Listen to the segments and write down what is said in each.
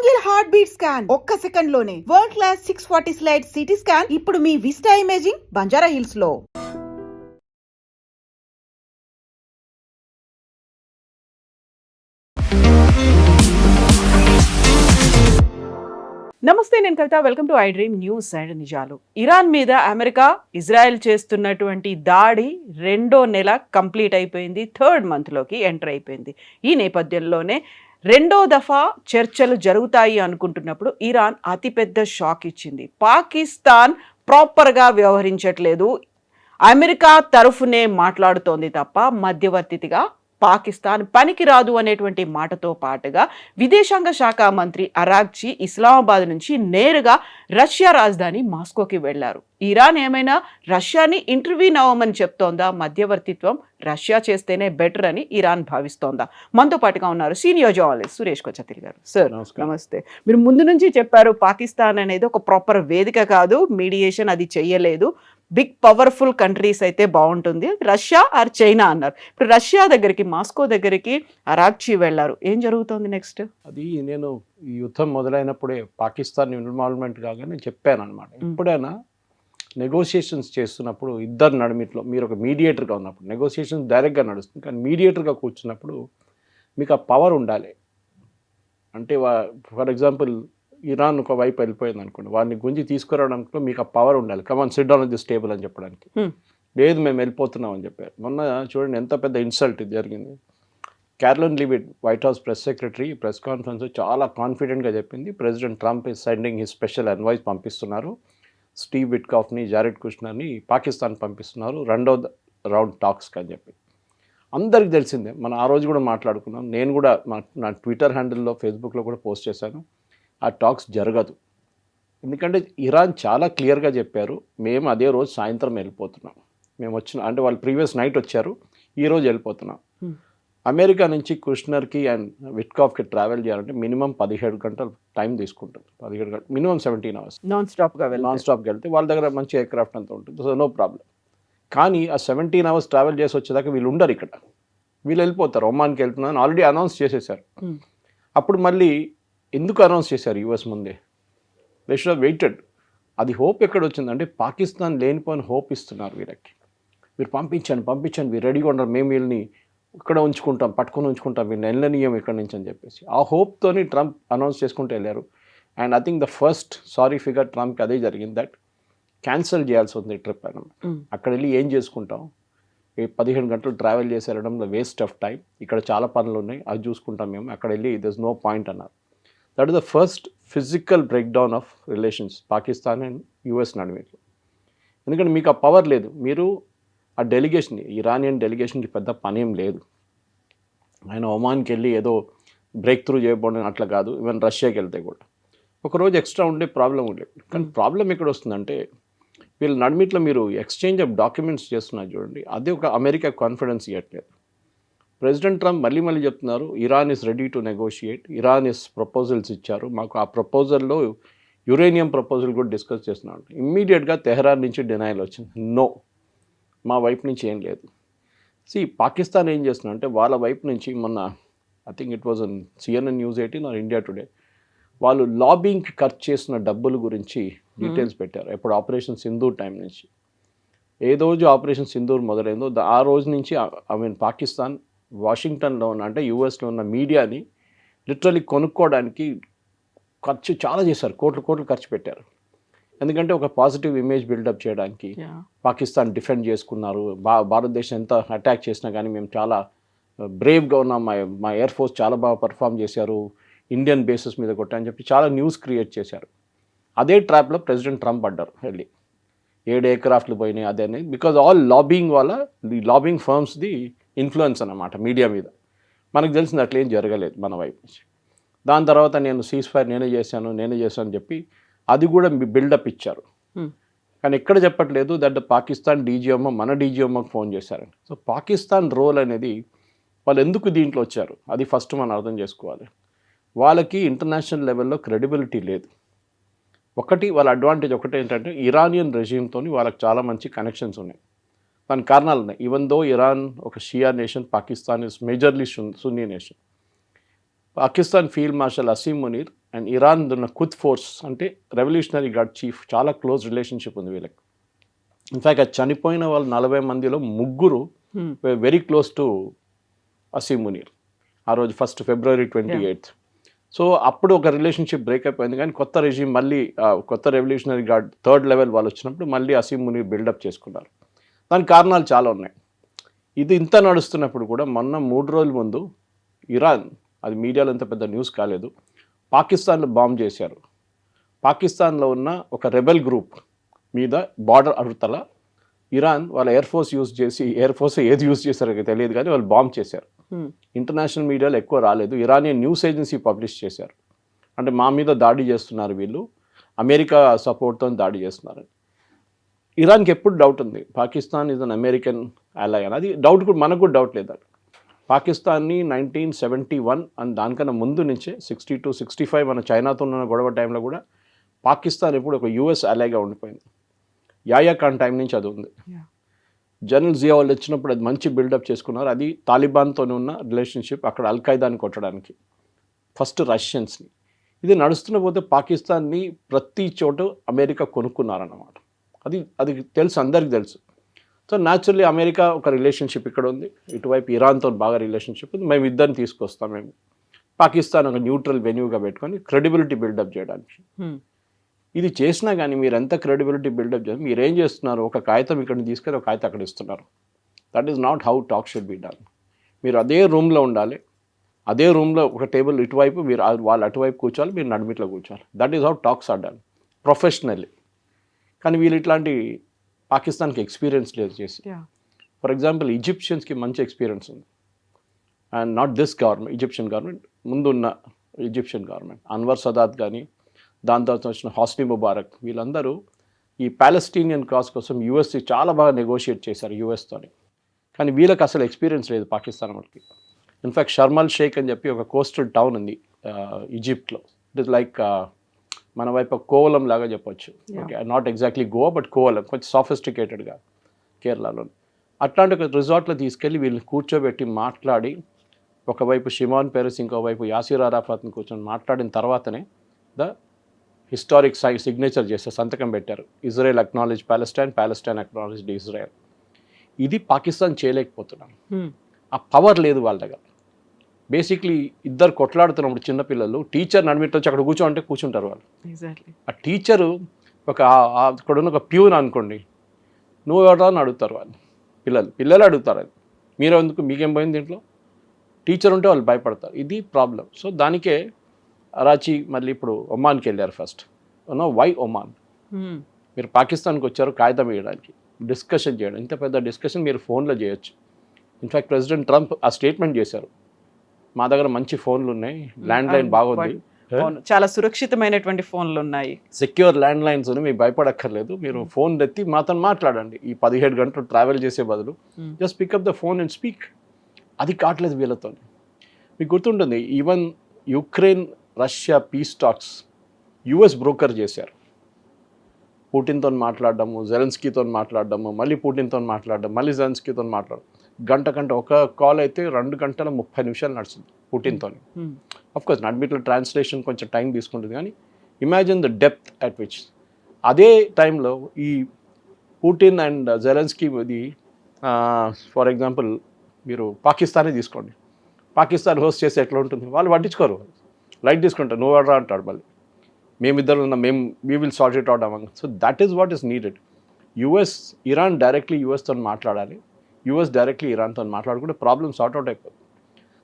Single heart beat scan ఒక్క second లోనే world class 640 slide CT scan ఇప్పుడు మీ విస్టా ఇమేజింగ్ బంజారా హిల్స్ లో. నమస్తే, నేను Kavitha. Welcome to I Dream News and నిజాలు. ఇరాన్ మీద అమెరికా, ఇజ్రాయెల్ చేస్తున్నటువంటి దాడి రెండో నెల కంప్లీట్ అయిపోయింది, థర్డ్ మంత్లోకి ఎంటర్ అయిపోయింది. ఈ నేపథ్యంలోనే రెండో దఫా చర్చలు జరుగుతాయి అనుకుంటున్నప్పుడు ఇరాన్ అతిపెద్ద షాక్ ఇచ్చింది. పాకిస్తాన్ ప్రాపర్గా వ్యవహరించట్లేదు, అమెరికా తరఫునే మాట్లాడుతోంది తప్ప మధ్యవర్తిగా పాకిస్తాన్ పనికిరాదు అనేటువంటి మాటతో పాటుగా విదేశాంగ శాఖ మంత్రి అరాగ్చి ఇస్లామాబాద్ నుంచి నేరుగా రష్యా రాజధాని మాస్కోకి వెళ్లారు. ఇరాన్ ఏమైనా రష్యాని ఇంటర్వ్యూన్ అవ్వమని చెప్తోందా? మధ్యవర్తిత్వం రష్యా చేస్తేనే బెటర్ అని ఇరాన్ భావిస్తోందా? మనతో పాటుగా ఉన్నారు సీనియర్ జర్నలిస్ట్ సురేష్ కొచ్చతిల్ గారు. సార్ నమస్తే. మీరు ముందు నుంచి చెప్పారు పాకిస్తాన్ అనేది ఒక ప్రాపర్ వేదిక కాదు, మీడియేషన్ అది చెయ్యలేదు, బిగ్ పవర్ఫుల్ కంట్రీస్ అయితే బాగుంటుంది, రష్యా ఆర్ చైనా అన్నారు. ఇప్పుడు రష్యా దగ్గరికి, మాస్కో దగ్గరికి అరాగ్చి వెళ్ళారు. ఏం జరుగుతుంది నెక్స్ట్? అది నేను ఈ యుద్ధం మొదలైనప్పుడే పాకిస్తాన్ ఇన్వాల్వ్మెంట్ కాగానే చెప్పాను అనమాట. ఎప్పుడైనా నెగోషియేషన్స్ చేస్తున్నప్పుడు ఇద్దరు నడిమిట్లో మీరు ఒక మీడియేటర్గా ఉన్నప్పుడు, నెగోషియేషన్స్ డైరెక్ట్గా నడుస్తుంది కానీ మీడియేటర్గా కూర్చున్నప్పుడు మీకు ఆ పవర్ ఉండాలి. అంటే ఫర్ ఎగ్జాంపుల్ ఇరాన్ ఒక వైపు వెళ్ళిపోయింది అనుకోండి, వాడిని గుంజి తీసుకురావడానికి మీకు ఆ పవర్ ఉండాలి. Come on sit down this table అని చెప్పడానికి. లేదు మేము వెళ్ళిపోతున్నాం అని చెప్పారు. మొన్న చూడండి ఎంత పెద్ద ఇన్సల్ట్ ఇది జరిగింది. Caroline Leavitt, white house press secretary, press conference చాలా కాన్ఫిడెంట్గా చెప్పింది, president Trump is sending his special advice పంపిస్తున్నారు, స్టీవ్ విట్కాఫ్ని, జారెడ్ కుష్నర్ని పాకిస్తాన్ పంపిస్తున్నారు రెండో రౌండ్ టాక్స్కి అని చెప్పి. అందరికి తెలిసిందే. మనం ఆ రోజు కూడా మాట్లాడుకున్నాం. నేను కూడా నా ట్విట్టర్ హ్యాండిల్లో, ఫేస్బుక్లో కూడా పోస్ట్ చేశాను, ఆ టాక్స్ జరగదు. ఎందుకంటే ఇరాన్ చాలా క్లియర్గా చెప్పారు, మేము అదే రోజు సాయంత్రం వెళ్ళిపోతున్నాం. మేము అంటే వాళ్ళు ప్రీవియస్ నైట్ వచ్చారు, ఈరోజు వెళ్ళిపోతున్నాం. అమెరికా నుంచి కుష్నర్కి అండ్ విట్కాఫ్కి ట్రావెల్ చేయాలంటే మినిమం 17 గంటలు టైం తీసుకుంటుంది. 17 గంటలు, మినిమం 17 hours నాన్ స్టాప్గా వెళ్తే వాళ్ళ దగ్గర మంచి ఎయిర్క్రాఫ్ట్ అంతా ఉంటుంది, సో నో ప్రాబ్లం. కానీ ఆ 17 hours ట్రావెల్ చేసి వచ్చేదాకా వీళ్ళు ఉండరు ఇక్కడ, వీళ్ళు వెళ్ళిపోతారు. ఒమాన్కి వెళ్తున్నాను ఆల్రెడీ అనౌన్స్ చేసేసారు. అప్పుడు మళ్ళీ ఎందుకు అనౌన్స్ చేశారు యూఎస్ ముందే? They should have weighted. అది హోప్ ఎక్కడ వచ్చిందంటే పాకిస్తాన్ లేనిపోయిన హోప్ ఇస్తున్నారు వీళ్ళకి. మీరు పంపించండి, మీరు రెడీగా ఉండరు, మేము వీళ్ళని ఇక్కడ ఉంచుకుంటాం, పట్టుకొని ఉంచుకుంటాం, వీళ్ళని వెళ్ళనీయం ఇక్కడ నుంచి అని చెప్పేసి ఆ హోప్తోని ట్రంప్ అనౌన్స్ చేసుకుంటూ వెళ్ళారు. And I think the first sorry figure ట్రంప్కి అదే జరిగింది, దట్ క్యాన్సిల్ చేయాల్సి ఉంది ట్రిప్ అని. అక్కడ వెళ్ళి ఏం చేసుకుంటాం, 15 గంటలు ట్రావెల్ చేసి వెళ్ళడంలో వేస్ట్ ఆఫ్ టైం, ఇక్కడ చాలా పనులు ఉన్నాయి, అది చూసుకుంటాం మేము, అక్కడ వెళ్ళి దర్ ఇస్ నో పాయింట్ అన్నారు. That is the first physical break down of relations Pakistan and US నడుమేట్లో. ఎందుకంటే మీకు ఆ పవర్ లేదు. మీరు ఆ డెలిగేషన్, ఇరానియన్ డెలిగేషన్కి పెద్ద పనేం లేదు, ఆయన ఒమాన్కి వెళ్ళి ఏదో బ్రేక్ త్రూ చేయబోవడం అట్లా కాదు, ఈవెన్ రష్యాకి వెళ్తే కూడా ఒకరోజు ఎక్స్ట్రా ఉండే ప్రాబ్లం ఉండేది. కానీ ప్రాబ్లం ఎక్కడ వస్తుందంటే వీళ్ళ నడిమిట్లో మీరు ఎక్స్చేంజ్ ఆఫ్ డాక్యుమెంట్స్ చేస్తున్నారు చూడండి, అదే ఒక అమెరికా కాన్ఫిడెన్స్ ఇవ్వట్లేదు. ప్రెసిడెంట్ ట్రంప్ మళ్ళీ చెప్తున్నారు Iran is ready to negotiate, Iran is proposals ఇచ్చారు మాకు, ఆ ప్రపోజల్లో యురేనియం ప్రపోజల్ కూడా డిస్కస్ చేస్తున్నాడు. ఇమ్మీడియట్గా తెహరాన్ నుంచి డినైల్ వచ్చింది, నో మా వైపు నుంచి ఏం లేదు. పాకిస్తాన్ ఏం చేస్తున్నా అంటే వాళ్ళ వైపు నుంచి మొన్న I think it was on CNN News 18 or India Today, వాళ్ళు లాబింగ్కి ఖర్చు చేసిన డబ్బుల గురించి డీటెయిల్స్ పెట్టారు. ఎప్పుడు ఆపరేషన్ సింధూర్ టైం నుంచి, ఏ రోజు ఆపరేషన్ సింధూర్ మొదలైందో ఆ రోజు నుంచి పాకిస్తాన్ వాషింగ్టన్లో ఉన్న, అంటే యూఎస్లో ఉన్న మీడియాని లిటరలీ కొనుక్కోవడానికి ఖర్చు చాలా చేశారు, కోట్లు ఖర్చు పెట్టారు. ఎందుకంటే ఒక పాజిటివ్ ఇమేజ్ బిల్డప్ చేయడానికి. పాకిస్తాన్ డిఫెండ్ చేసుకున్నారు, భారతదేశం ఎంత అటాక్ చేసినా కానీ మేము చాలా బ్రేవ్గా ఉన్నాం, మా ఎయిర్ ఫోర్స్ చాలా బాగా పర్ఫామ్ చేశారు, ఇండియన్ బేసెస్ మీద కొట్టారని చెప్పి చాలా న్యూస్ క్రియేట్ చేశారు. అదే ట్రాప్లో ప్రెసిడెంట్ ట్రంప్ పడ్డారు. వెళ్ళి 7 ఎయిర్క్రాఫ్ట్లు పోయినాయి అదే అనేది, బికాజ్ ఆల్ లాబింగ్ వల్ల, ది లాబింగ్ ఫర్మ్స్ది ఇన్ఫ్లుయెన్స్ అన్నమాట మీడియా మీద. మనకు తెలిసింది అట్లేం జరగలేదు మన వైపు నుంచి. దాని తర్వాత నేను సీజ్ ఫైర్ నేనే చేశాను అని చెప్పి అది కూడా బిల్డప్ ఇచ్చారు. కానీ ఎక్కడ చెప్పట్లేదు దట్ పాకిస్తాన్ డీజీఎంఓ మన డీజీఎంఓకి ఫోన్ చేశారని. సో పాకిస్తాన్ రోల్ అనేది వాళ్ళు ఎందుకు దీంట్లో వచ్చారు అది ఫస్ట్ మనం అర్థం చేసుకోవాలి. వాళ్ళకి ఇంటర్నేషనల్ లెవెల్లో క్రెడిబిలిటీ లేదు. వాళ్ళ అడ్వాంటేజ్ ఒకటి ఏంటంటే ఇరానియన్ రెజ్యూమ్తో వాళ్ళకి చాలా మంచి కనెక్షన్స్ ఉన్నాయి. దానికి కారణాలు ఉన్నాయి. ఈవెన్ దో ఇరాన్ ఒక Shia nation, Pakistan is majorly Sunni nation. Pakistan field marshal Asim Munir and Iran ఉన్న కుత్ ఫోర్స్ అంటే రెవల్యూషనరీ గార్డ్ చీఫ్ చాలా క్లోజ్ రిలేషన్షిప్ ఉంది వీళ్ళకి. ఇన్ఫ్యాక్ట్ అది చనిపోయిన వాళ్ళు 40 మందిలో 3 very close to Asim Munir ఆ రోజు February 28th. సో అప్పుడు ఒక రిలేషన్షిప్ బ్రేక్ అయిపోయింది, కానీ కొత్త రెజీమ్ మళ్ళీ కొత్త రెవల్యూషనరీ గార్డ్ 3rd లెవెల్ వాళ్ళు వచ్చినప్పుడు మళ్ళీ అసీం మునీర్ బిల్డప్ చేసుకున్నారు. దానికి కారణాలు చాలా ఉన్నాయి. ఇది ఇంత నడుస్తున్నప్పుడు కూడా మొన్న 3 రోజుల ముందు ఇరాన్, అది మీడియాలో అంత పెద్ద న్యూస్ కాలేదు, పాకిస్తాన్లో బాంబ్ చేశారు. పాకిస్తాన్లో ఉన్న ఒక రెబెల్ గ్రూప్ మీద బార్డర్ అవతల ఇరాన్ వాళ్ళ ఎయిర్ ఫోర్స్ యూజ్ చేసి, ఎయిర్ ఫోర్స్ ఏది యూజ్ చేశారో తెలియదు కానీ వాళ్ళు బాంబ్ చేశారు. ఇంటర్నేషనల్ మీడియాలో ఎక్కువ రాలేదు, ఇరానియన్ న్యూస్ ఏజెన్సీ పబ్లిష్ చేశారు. అంటే మా మీద దాడి చేస్తున్నారు వీళ్ళు, అమెరికా సపోర్ట్తో దాడి చేస్తున్నారు. ఇరాన్కి ఎప్పుడు డౌట్ ఉంది పాకిస్తాన్ ఈజ్ అన్ అమెరికన్ అలై అని. అది డౌట్ కూడా మనకు కూడా డౌట్ లేదు. పాకిస్తాన్ని 1971 అండ్ దానికన్నా ముందు నుంచే 62, 65 మన చైనాతో ఉన్న గొడవ టైంలో కూడా పాకిస్తాన్ ఎప్పుడు ఒక యుఎస్ అలైగా ఉండిపోయింది. యాయా ఖాన్ టైం నుంచి అది ఉంది. జనరల్ జియా వాళ్ళు వచ్చినప్పుడు అది మంచి బిల్డప్ చేసుకున్నారు. అది తాలిబాన్తో ఉన్న రిలేషన్షిప్, అక్కడ అల్ఖైదాని కొట్టడానికి ఫస్ట్ రష్యన్స్ని. ఇది నడుస్తున్న పోతే పాకిస్తాన్ని ప్రతి చోటు అమెరికా కొనుక్కున్నారన్నమాట. అది తెలుసు, అందరికీ తెలుసు. సో న్యాచురల్లీ అమెరికా ఒక రిలేషన్షిప్ ఇక్కడ ఉంది, ఇటువైపు ఇరాన్తో బాగా రిలేషన్షిప్ ఉంది. మేము ఇద్దరిని తీసుకొస్తాం, మేము పాకిస్తాన్ ఒక న్యూట్రల్ వెన్యూగా పెట్టుకొని క్రెడిబిలిటీ బిల్డప్ చేయడానికి. ఇది చేసినా కానీ మీరు ఎంత క్రెడిబిలిటీ బిల్డప్ చేసి మీరు ఏం చేస్తున్నారు, ఒక కాగితం ఇక్కడ తీసుకొని ఒక కాగితం అక్కడ ఇస్తున్నారు. That is not how talk should be done. మీరు అదే రూమ్లో ఉండాలి, అదే రూమ్లో ఒక టేబుల్ ఇటువైపు, మీరు వాళ్ళు అటువైపు కూర్చోవాలి, మీరు నడిమిట్లో కూర్చోవాలి. That is how talks are done professionally. కానీ వీళ్ళు ఇట్లాంటి పాకిస్తాన్కి ఎక్స్పీరియన్స్ లేదు చేసి. ఫర్ ఎగ్జాంపుల్ ఈజిప్షియన్స్కి మంచి ఎక్స్పీరియన్స్ ఉంది. And not this government, Egyptian government, ముందున్న ఈజిప్షియన్ గవర్నమెంట్, అన్వర్ సదాత్ కానీ, దాని తర్వాత వచ్చిన హాస్ని ముబారక్, వీళ్ళందరూ ఈ ప్యాలెస్టీనియన్ కాజ్ కోసం యూఎస్ చాలా బాగా నెగోషియేట్ చేశారు యూఎస్తోని. కానీ వీళ్ళకి అసలు ఎక్స్పీరియన్స్ లేదు పాకిస్తాన్ వాళ్ళకి. ఇన్ఫ్యాక్ట్ షర్మల్ షేక్ అని చెప్పి ఒక కోస్టల్ టౌన్ ఉంది ఈజిప్ట్లో. ఇట్ ఇస్ లైక్ మన వైపు కోవలం లాగా చెప్పొచ్చు. Okay, not exactly Goa but Kovalam, కొంచెం సాఫిస్టికేటెడ్గా కేరళలో. అట్లాంటి ఒక రిసార్ట్లో తీసుకెళ్ళి వీళ్ళని కూర్చోబెట్టి మాట్లాడి, ఒకవైపు షిమాన్ పెరెస్, ఇంకోవైపు యాసిర్ అరాఫాత్ని కూర్చొని మాట్లాడిన తర్వాతనే ద హిస్టారిక్ సిగ్నేచర్ చేస్తే సంతకం పెట్టారు. Israel acknowledge Palestine, Palestine acknowledged Israel. ఇది పాకిస్తాన్ చేయలేకపోతున్నాం. ఆ పవర్ లేదు వాళ్ళ దగ్గర. బేసిక్లీ ఇద్దరు కొట్లాడుతున్నప్పుడు చిన్నపిల్లలు టీచర్ నడిమిట్లో వచ్చి అక్కడ కూర్చోంటే కూర్చుంటారు వాళ్ళు. ఆ టీచరు అక్కడ ఉన్న ఒక ప్యూన్ అనుకోండి, నువ్వు ఎవరా అని అడుగుతారు వాళ్ళు. పిల్లలు అడుగుతారు, అది మీరు ఎందుకు, మీకేం పోయింది దీంట్లో. టీచర్ ఉంటే వాళ్ళు భయపడతారు. ఇది ప్రాబ్లం. సో దానికే అరాచీ మళ్ళీ ఇప్పుడు ఒమాన్కి వెళ్ళారు. First why Oman? మీరు పాకిస్తాన్కి వచ్చారు కాగితం వేయడానికి, డిస్కషన్ చేయడం. ఇంత పెద్ద డిస్కషన్ మీరు ఫోన్లో చేయొచ్చు. ఇన్ఫ్యాక్ట్ ప్రెసిడెంట్ ట్రంప్ ఆ స్టేట్మెంట్ చేశారు, మా దగ్గర మంచి ఫోన్లు ఉన్నాయి, ల్యాండ్ లైన్ బాగుంది, చాలా సురక్షితమైనటువంటి ఫోన్లు ఉన్నాయి, సెక్యూర్ ల్యాండ్ లైన్స్ ఉన్నాయి, మీకు భయపడక్కర్లేదు, మీరు ఫోన్ ఎత్తి మాతో మాట్లాడండి. ఈ 17 గంటలు ట్రావెల్ చేసే బదులు just pick up the phone and speak. అది కావట్లేదు వీళ్ళతో. మీకు గుర్తుంటుంది, even Ukraine Russia piece talks US broker చేశారు. పుటిన్తో మాట్లాడడము, జెలెన్స్కీతో మాట్లాడడము, మళ్ళీ పుటిన్తో మాట్లాడడం, మళ్ళీ జెలెన్స్కీతో మాట్లాడడం. గంట ఒక కాల్ అయితే 2 గంటల 30 నిమిషాలు నడుస్తుంది పుటిన్తో. అఫ్కోర్స్ అడ్మిట్లో ట్రాన్స్లేషన్ కొంచెం టైం తీసుకుంటుంది, కానీ imagine the depth at which. అదే టైంలో ఈ పుటిన్ అండ్ జెలెన్స్కీ ఇది ఫర్ ఎగ్జాంపుల్ మీరు పాకిస్తానే తీసుకోండి. పాకిస్తాన్ హోస్ట్ చేస్తే ఎట్లా ఉంటుంది, వాళ్ళు పట్టించుకోరు, లైట్ తీసుకుంటారు, నువ్వు ఆర్డర్ అంటాడు. మళ్ళీ మేమిద్దరు ఉన్నాం, we will sort it out among. So that is what is needed. Iran directly యూఎస్తో మాట్లాడాలి, యూఎస్ డైరెక్ట్లీ ఇరాన్తో మాట్లాడుకుంటే ప్రాబ్లమ్ సార్ట్ అవుట్ అయిపోతుంది.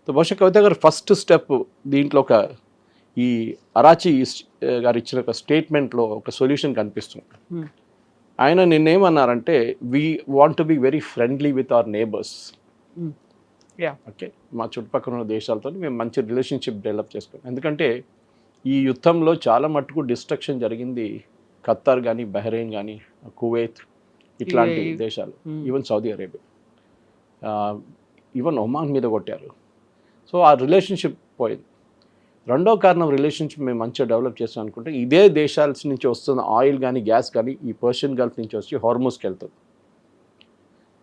సో బహుశా కవిత గారు ఫస్ట్ స్టెప్ దీంట్లో ఒక ఈ అరాచీ గారు ఇచ్చిన ఒక స్టేట్మెంట్లో ఒక సొల్యూషన్ కనిపిస్తుంది. ఆయన నిన్నేమన్నారంటే, we want to be very friendly with our neighbours. Okay, మా చుట్టుపక్కల ఉన్న దేశాలతో మేము మంచి రిలేషన్షిప్ డెవలప్ చేసుకున్నాం. ఎందుకంటే ఈ యుద్ధంలో చాలా మట్టుకు డిస్ట్రక్షన్ జరిగింది ఖత్తర్ కానీ, బహ్రెయిన్ కానీ, కువైత్ ఇట్లాంటి దేశాలు, even Saudi Arabia, even Oman మీద కొట్టారు. సో ఆ రిలేషన్షిప్ పోయింది. రెండో కారణం రిలేషన్షిప్ మేము మంచిగా డెవలప్ చేస్తాం అనుకుంటే, ఇదే దేశాల నుంచి వస్తున్న ఆయిల్ కానీ, గ్యాస్ కానీ ఈ పర్షియన్ గల్ఫ్ నుంచి వచ్చి హార్మోస్కి వెళ్తుంది.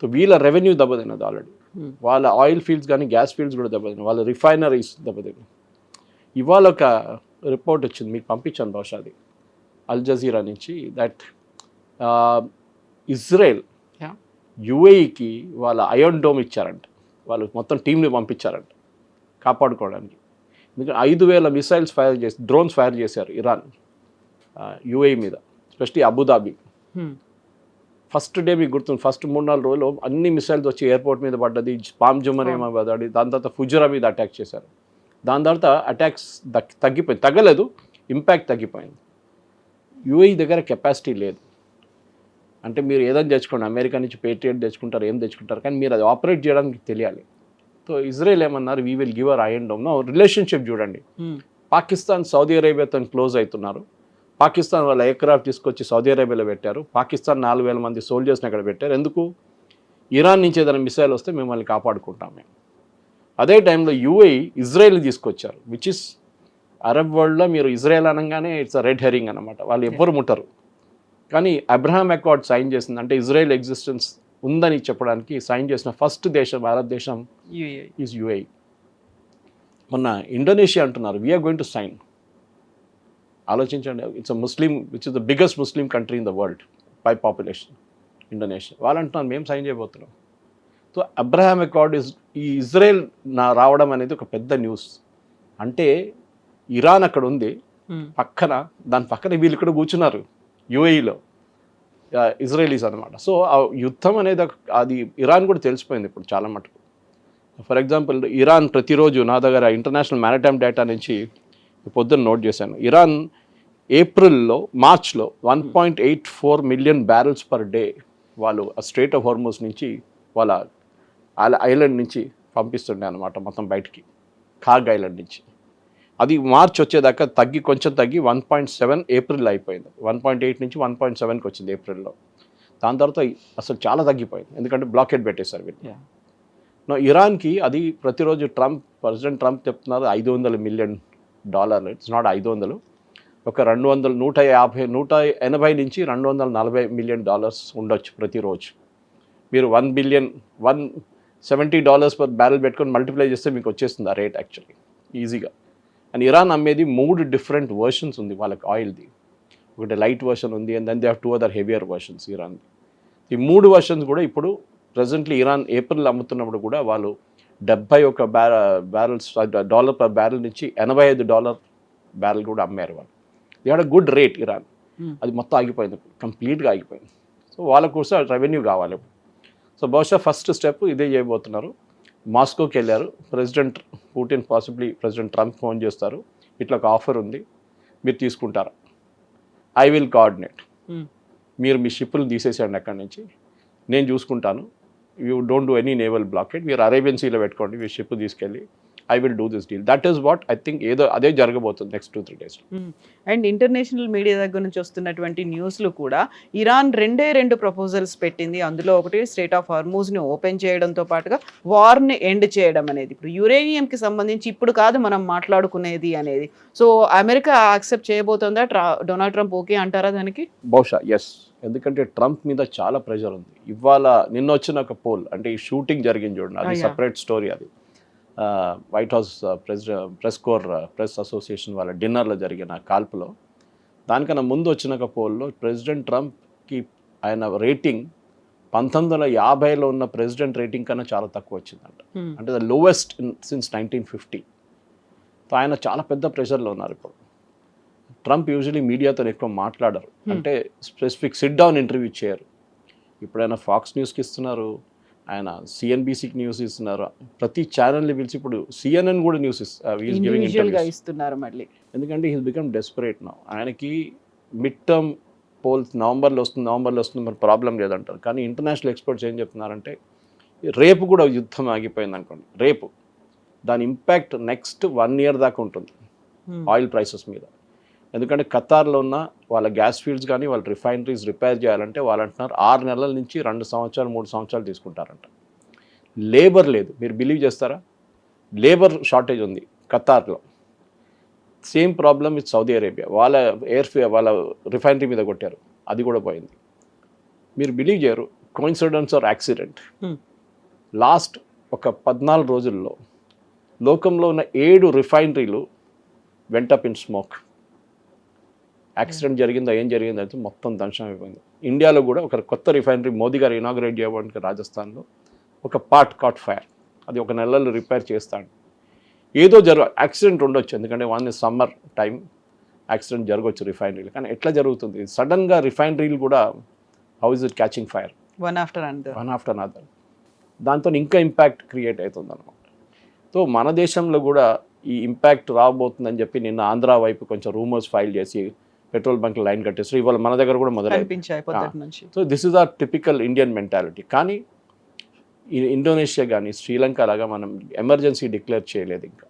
సో వీళ్ళ రెవెన్యూ దెబ్బతిన్నది ఆల్రెడీ. వాళ్ళ ఆయిల్ ఫీల్డ్స్ కానీ, గ్యాస్ ఫీల్డ్స్ కూడా దెబ్బతిన్నాయి, వాళ్ళ రిఫైనరీస్ దెబ్బతిన్నాయి. ఇవాళ ఒక రిపోర్ట్ వచ్చింది, మీకు పంపించాను బహుశా అది, అల్ జజీరా నుంచి, దట్ ఇజ్రాయెల్ యుఏఈకి వాళ్ళ అయోన్ డోమ్ ఇచ్చారంట, వాళ్ళు మొత్తం టీంని పంపించారంట కాపాడుకోవడానికి. ఎందుకంటే 5,000 మిసైల్స్ ఫైర్ చేసి, డ్రోన్స్ ఫైర్ చేశారు ఇరాన్ యుఏఈ మీద, ఎస్పెషలీ అబుదాబి. ఫస్ట్ డే మీకు గుర్తుంది, ఫస్ట్ 3-4 రోజులు అన్ని మిసైల్స్ వచ్చి ఎయిర్పోర్ట్ మీద పడ్డది, పామ్ జుమరేమా పడ్డది, దాని తర్వాత ఫుజరా మీద అటాక్ చేశారు. దాని తర్వాత అటాక్స్ తగ్గిపోయింది, తగ్గలేదు, ఇంపాక్ట్ తగ్గిపోయింది. యుఏఈ దగ్గర కెపాసిటీ లేదు. అంటే మీరు ఏదైనా తెచ్చుకోండి, అమెరికా నుంచి పేట్రియట్ తెచ్చుకుంటారు, ఏం తెచ్చుకుంటారు, కానీ మీరు అది ఆపరేట్ చేయడానికి తెలియాలి. సో ఇజ్రాయెల్ ఏమన్నారు, we will give our iron dome. Relationship చూడండి, పాకిస్తాన్ సౌదీ అరేబియాతో క్లోజ్ అవుతున్నారు. పాకిస్తాన్ వాళ్ళ ఎయిర్క్రాఫ్ట్ తీసుకొచ్చి సౌదీ అరేబియాలో పెట్టారు. పాకిస్తాన్ 4,000 మంది సోల్జర్స్ని అక్కడ పెట్టారు. ఎందుకు? ఇరాన్ నుంచి ఏదైనా మిసైల్ వస్తే మిమ్మల్ని కాపాడుకుంటాం మేము. అదే టైంలో యుఏఈ ఇజ్రాయెల్ తీసుకొచ్చారు, విచ్ ఇస్ అరబ్ వరల్డ్లో మీరు ఇజ్రాయెల్ అనగానే ఇట్స్ రెడ్ హెరింగ్ అనమాట, వాళ్ళు ఎవ్వరు ముట్టరు. కానీ అబ్రహాం అకార్డ్ సైన్ చేసింది, అంటే ఇజ్రాయెల్ ఎగ్జిస్టెన్స్ ఉందని చెప్పడానికి సైన్ చేసిన ఫస్ట్ దేశం, భారతదేశం ఈజ్ యుఏఈ. మొన్న ఇండోనేషియా అంటున్నారు వీఆర్ గోయింగ్ టు సైన్. ఆలోచించండి, it's a Muslim which is the biggest Muslim country in the world by population, Indonesia. వాళ్ళు అంటున్నారు మేము సైన్ చేయబోతున్నాం. సో అబ్రహాం అకార్డ్ ఈ ఇజ్రాయెల్ రావడం అనేది ఒక పెద్ద న్యూస్. అంటే ఇరాన్ అక్కడ ఉంది పక్కన, దాని పక్కన వీళ్ళు ఇక్కడ కూర్చున్నారు యుఏఈలో, ఇజ్రాయలీస్ అనమాట. సో ఆ యుద్ధం అనేది అది ఇరాన్ కూడా తెలిసిపోయింది ఇప్పుడు చాలా మటుకు. ఫర్ ఎగ్జాంపుల్ ఇరాన్ ప్రతిరోజు, నా దగ్గర ఇంటర్నేషనల్ మ్యారిటైమ్ డేటా నుంచి పొద్దున్న నోట్ చేశాను, ఇరాన్ మార్చ్లో 1.84 మిలియన్ బ్యారెల్స్ పర్ డే వాళ్ళు స్ట్రేట్ ఆఫ్ హార్మోస్ నుంచి వాళ్ళ ఐలాండ్ నుంచి పంపిస్తుండే అనమాట మొత్తం బయటికి, ఖాగ్ ఐలాండ్ నుంచి. అది మార్చ్ వచ్చేదాకా కొంచెం తగ్గి 1.7 ఏప్రిల్ అయిపోయింది. 1.8 నుంచి 1.7కి వచ్చింది ఏప్రిల్లో. దాని తర్వాత అసలు చాలా తగ్గిపోయింది, ఎందుకంటే బ్లాకేడ్ పెట్టేశారు వీళ్ళు. ఇరాన్కి అది ప్రతిరోజు ప్రెసిడెంట్ ట్రంప్ చెప్తున్నారు $500 మిలియన్. ఇట్స్ నాట్ 500, ఒక 180 నుంచి $240 మిలియన్ ఉండొచ్చు ప్రతిరోజు. మీరు $170 పర్ బ్యారెల్ పెట్టుకొని మల్టిప్లై చేస్తే మీకు వచ్చేస్తుంది ఆ రేట్ యాక్చువల్లీ ఈజీగా. అండ్ ఇరాన్ అమ్మేది 3 డిఫరెంట్ వర్షన్స్ ఉంది వాళ్ళకి ఆయిల్ది. ఒకటి లైట్ వర్షన్ ఉంది, and then they have 2 other heavier versions ఇరాన్ది. ఈ 3 వర్షన్స్ కూడా ఇప్పుడు ప్రెజెంట్లీ ఇరాన్ ఏప్రిల్ అమ్ముతున్నప్పుడు కూడా వాళ్ళు $70 పర్ బ్యారెల్ నుంచి $85 బ్యారెల్ కూడా అమ్మారు వాళ్ళు. They had a good rate Iran. అది మొత్తం ఆగిపోయింది, కంప్లీట్గా ఆగిపోయింది. సో వాళ్ళకు కూడా రెవెన్యూ కావాలి. సో బహుశా ఫస్ట్ స్టెప్ ఇదే చేయబోతున్నారు. మాస్కోకి వెళ్ళారు president Putin, possibly president Trump phone చేస్తారు, ఇట్లా ఒక ఆఫర్ ఉంది మీరు తీసుకుంటారా, ఐ విల్ కోఆర్డినేట్, మీరు మీ షిప్పులు తీసేసేయండి అక్కడి నుంచి, నేను చూసుకుంటాను, you don't do any naval blockade, మీరు అరేబియన్ సీలో పెట్టుకోండి మీ షిప్ తీసుకెళ్ళి, I will do this deal. That is what I think, ఏదో అదే జరగబోతుంది next 2-3 days. And international media దగ్గర నుంచి వస్తున్నటువంటి న్యూస్లు కూడా ఇరాన్ 2 ప్రపోజల్స్ పెట్టింది. అందులో ఒకటి స్ట్రేట్ ఆఫ్ హార్మూజ్ని ఓపెన్ చేయడంతో పాటుగా వార్ని ఎండ్ చేయడం అనేది. ఇప్పుడు యురేనియంకి సంబంధించి ఇప్పుడు కాదు మనం మాట్లాడుకునేది అనేది. సో అమెరికా యాక్సెప్ట్ చేయబోతుందా? డొనాల్డ్ ట్రంప్ ఓకే అంటారా దానికి? బహుశా ఎస్, ఎందుకంటే ట్రంప్ మీద చాలా ప్రెషర్ ఉంది. ఇవాళ నిన్న వచ్చిన ఒక పోల్, అంటే ఈ షూటింగ్ జరిగింది చూడండి, అది సపరేట్ స్టోరీ. అది వైట్ హౌస్ ప్రెస్ అసోసియేషన్ వాళ్ళ డిన్నర్లో జరిగిన కాల్పులో, దానికన్నా ముందు వచ్చిన ఒక పోల్లో ప్రెసిడెంట్ ట్రంప్కి ఆయన రేటింగ్ 1950లో ఉన్న ప్రెసిడెంట్ రేటింగ్ కన్నా చాలా తక్కువ వచ్చిందంట. అంటే ద లోవెస్ట్ సిన్స్ 1950. సో ఆయన చాలా పెద్ద ప్రెషర్లో ఉన్నారు ఇప్పుడు. ట్రంప్ యూజువలీ మీడియాతో ఎక్కువ మాట్లాడరు, అంటే స్పెసిఫిక్ సిట్ డౌన్ ఇంటర్వ్యూ చేయరు. ఇప్పుడైనా ఫాక్స్ న్యూస్కి ఇస్తున్నారు, ఆయన సిఎన్బిసికి న్యూస్ ఇస్తున్నారు, ప్రతి ఛానల్ని పిలిచి ఇప్పుడు సిఎన్ఎన్ కూడా న్యూస్ ఇస్తున్నారు మళ్ళీ. ఎందుకంటే హీస్ బికమ్ డెస్పరేట్ నౌ. ఆయనకి మిడ్ టర్మ్ పోల్స్ నవంబర్లో వస్తుంది మరి ప్రాబ్లం లేదంటారు. కానీ ఇంటర్నేషనల్ ఎక్స్పర్ట్స్ ఏం చెప్తున్నారంటే రేపు కూడా యుద్ధం ఆగిపోయింది అనుకోండి, రేపు దాని ఇంపాక్ట్ నెక్స్ట్ 1 year దాకా ఉంటుంది ఆయిల్ ప్రైసెస్ మీద. ఎందుకంటే ఖతార్లో ఉన్న వాళ్ళ గ్యాస్ ఫీల్డ్స్ కానీ వాళ్ళ రిఫైనరీస్ రిపేర్ చేయాలంటే వాళ్ళు అంటున్నారు 6 నెలల నుంచి 2 సంవత్సరాలు 3 సంవత్సరాలు తీసుకుంటారంట. లేబర్ లేదు, మీరు బిలీవ్ చేస్తారా? లేబర్ షార్టేజ్ ఉంది ఖతార్లో. Same problem with Saudi Arabia, వాళ్ళ వాళ్ళ రిఫైనరీ మీద కొట్టారు, అది కూడా పోయింది. మీరు బిలీవ్ చేయరు, కోయిన్సిడెన్స్ ఆర్ యాక్సిడెంట్, లాస్ట్ ఒక 14 రోజుల్లో లోకంలో ఉన్న 7 రిఫైనరీలు went up in smoke. Accident జరిగిందో ఏం జరిగిందో అయితే మొత్తం ధ్వంసం అయిపోయింది. ఇండియాలో కూడా ఒక కొత్త రిఫైనరీ మోదీ గారు ఇనాగ్రేట్ చేయడానికి రాజస్థాన్లో ఒక పార్ట్ కాట్ ఫైర్, అది 1 నెలలో రిపేర్ చేస్తాడు. ఏదో యాక్సిడెంట్ ఉండొచ్చు, ఎందుకంటే వన్ సమ్మర్ టైం యాక్సిడెంట్ జరగవచ్చు రిఫైనరీలు. కానీ ఎట్లా జరుగుతుంది సడన్గా రిఫైనరీలు కూడా how is it catching fire one after another. దాంతో ఇంకా ఇంపాక్ట్ క్రియేట్ అవుతుంది అనమాట. సో మన దేశంలో కూడా ఈ ఇంపాక్ట్ రాబోతుందని చెప్పి నిన్న ఆంధ్ర వైపు కొంచెం రూమర్స్ ఫైల్ చేసి పెట్రోల్ బంక్ లైన్ కట్టేస్తారు. ఇవాళ మన దగ్గర కూడా మొదలైంది. So this is are typical Indian mentality. కానీ ఇండోనేషియా కానీ శ్రీలంక లాగా మనం ఎమర్జెన్సీ డిక్లేర్ చేయలేదు ఇంకా.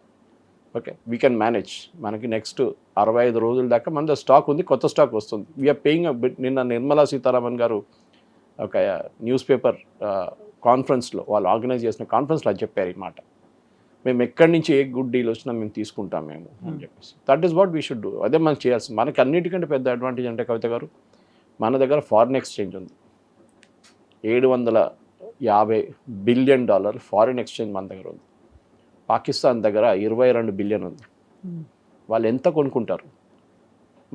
Okay, we can manage. మనకి నెక్స్ట్ 65 రోజుల దాకా మన స్టాక్ ఉంది, కొత్త స్టాక్ వస్తుంది. వీఆర్ పేయింగ్ నిన్న నిర్మలా సీతారామన్ గారు ఒక న్యూస్ పేపర్ కాన్ఫరెన్స్లో, వాళ్ళు ఆర్గనైజ్ చేసిన కాన్ఫరెన్స్లో అది చెప్పారు ఈ మాట. మేము ఎక్కడి నుంచి ఏ గుడ్ డీల్ వచ్చినా మేము తీసుకుంటాం మేము అని చెప్పేసి. That is what we should do. అదే మనం చేయాల్సింది. మనకి అన్నిటికంటే పెద్ద అడ్వాంటేజ్ అంటే కవిత గారు, మన దగ్గర ఫారిన్ ఎక్స్చేంజ్ ఉంది. $750 బిలియన్ ఫారిన్ ఎక్స్చేంజ్ మన దగ్గర ఉంది. పాకిస్తాన్ దగ్గర 22 బిలియన్ ఉంది. వాళ్ళు ఎంత కొనుక్కుంటారు?